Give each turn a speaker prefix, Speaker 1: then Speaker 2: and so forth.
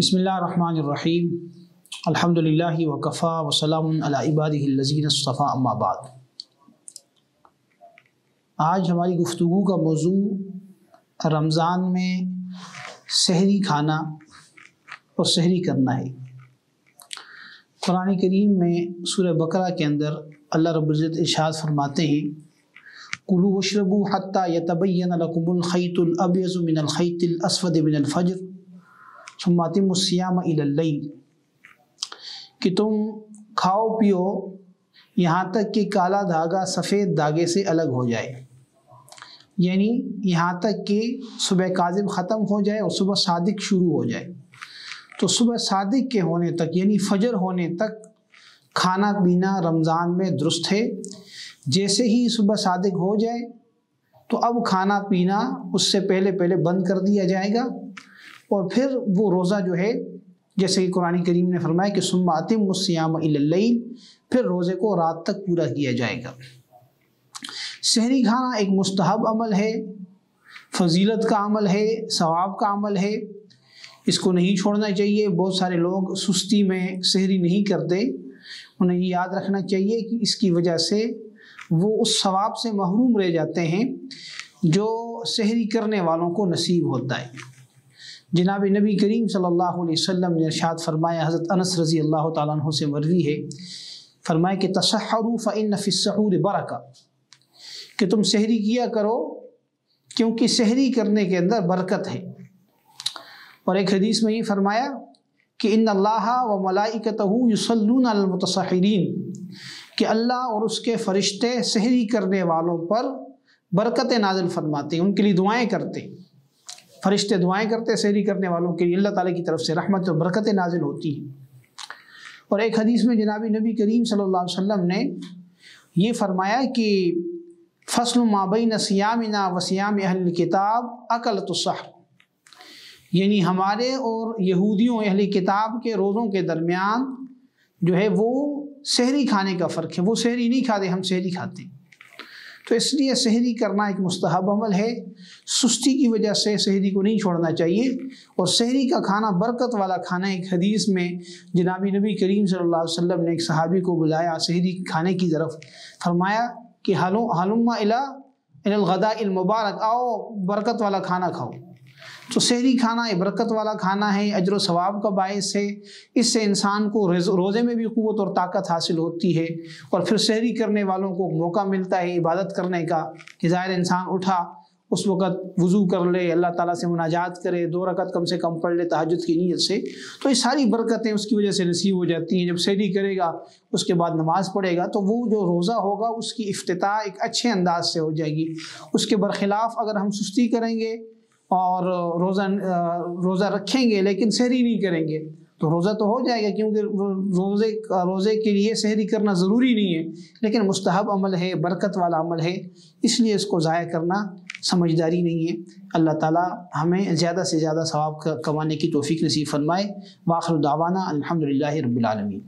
Speaker 1: बिस्मिल्लाहिर्रहमानिर्रहीम अल्हम्दुलिल्लाह वकफ़ा वसलामुन अला इबादिही अल्लज़ीना इस्तफ़ा अम्मा बाद। आज हमारी गुफ्तगू का मौजू रमज़ान में सहरी खाना और सहरी करना है। कुरान करीम में सूरह बकरा के अंदर अल्लाह रब्बुल इज़्ज़त इरशाद फरमाते हैं, कुलू वशरबू हत्ता यतबय्यन लकुमुल खैतुल अब्यज़ु मिनल खैतिल अस्वद मिनल फज्र सुम्मा अतिम्मुस सियाम इलल लैल, कि तुम खाओ पियो यहाँ तक कि काला धागा सफ़ेद धागे से अलग हो जाए, यानी यहाँ तक कि सुबह काज़िब ख़त्म हो जाए और सुबह सादिक शुरू हो जाए। तो सुबह सादिक के होने तक यानी फजर होने तक खाना पीना रमज़ान में दुरुस्त है। जैसे ही सुबह सादिक हो जाए तो अब खाना पीना उससे पहले पहले बंद कर दिया जाएगा और फिर वो रोज़ा जो है, जैसे कि कुरान करीम ने फरमाया कि सुम्मा अतिम्मुस सियाम इलल लैल, फिर रोज़े को रात तक पूरा किया जाएगा। सहरी खाना एक मुस्तहब अमल है, फजीलत का अमल है, सवाब का अमल है, इसको नहीं छोड़ना चाहिए। बहुत सारे लोग सुस्ती में सहरी नहीं करते, उन्हें ये याद रखना चाहिए कि इसकी वजह से वो उस सवाब से महरूम रह जाते हैं जो सहरी करने वालों को नसीब होता है। जनाब नबी करीम सल्लल्लाहु अलैहि वसल्लम ने इरशाद फरमाया, हज़रत अनस रज़ी अल्लाह तआला अन्हु से मरवी है, फरमाया कि तसहरू फ़इन्न फ़िस्सहूर बरका, कि तुम सहरी किया करो क्योंकि सहरी करने के अंदर बरकत है। और एक हदीस में ये फरमाया कि इन्नल्लाह व मलाइकतहू युसल्लूना अलल मुतसहरीन, कि अल्लाह और उसके फरिश्ते सहरी करने वालों पर बरकतें नाज़िल फरमाते हैं, उनके लिए दुआएं करते हैं। फरिश्ते दुआएं करते हैं सहरी करने वालों के लिए, अल्लाह ताला की तरफ से रहमत और बरकतें नाज़िल होती हैं। और एक हदीस में जनाब नबी करीम सल्लल्लाहु अलैहि वसल्लम ने ये फरमाया कि फ़स्लु मा बैन सियामिना व सियाम अहलिल किताब अकलतुस सहर, यानी हमारे और यहूदियों अहले किताब के रोज़ों के दरमियान जो है वो सहरी खाने का फ़र्क है। वो सहरी नहीं खाते, हम सहरी खाते हैं। तो इसलिए सहरी करना एक मुस्तहब अमल है। सुस्ती की वजह से सहरी को नहीं छोड़ना चाहिए। और सहरी का खाना बरकत वाला खाना, एक हदीस में जनाबी नबी करीम सल्लल्लाहु अलैहि वसल्लम ने एक सहाबी को बुलाया सहरी खाने की तरफ, फरमाया कि हलुम्मा इलल गदाइल मुबारक, आओ बरकत वाला खाना खाओ। तो सहरी खाना एक बरकत वाला खाना है, अजर व सवाब का बायस है। इससे इंसान को रोज़े में भी क़ुव्वत और ताकत हासिल होती है और फिर सहरी करने वालों को मौका मिलता है इबादत करने का, कि ज़ाहिर इंसान उठा उस वक़्त वज़ू कर ले, अल्लाह ताला से मुनाजात करे, 2 रकात कम से कम पढ़ ले तहज्जुद की नीयत से, तो ये सारी बरकतें उसकी वजह से नसीब हो जाती हैं। जब सहरी करेगा उसके बाद नमाज़ पढ़ेगा तो वो जो रोज़ा होगा उसकी इफ्तिताह एक अच्छे अंदाज से हो जाएगी। उसके बरखिलाफ़ अगर हम सुस्ती करेंगे और रोज़ा रखेंगे लेकिन सहरी नहीं करेंगे तो रोज़ा तो हो जाएगा, क्योंकि रोज़े के लिए सहरी करना ज़रूरी नहीं है, लेकिन मुस्तहब अमल है, बरकत वाला अमल है, इसलिए इसको ज़ाया करना समझदारी नहीं है। अल्लाह ताला हमें ज़्यादा से ज़्यादा सवाब कमाने की तौफ़ीक नसीब फरमाए। वाखिर दावाना अल्हम्दुलिल्लाहि रब्बिल आलमीन।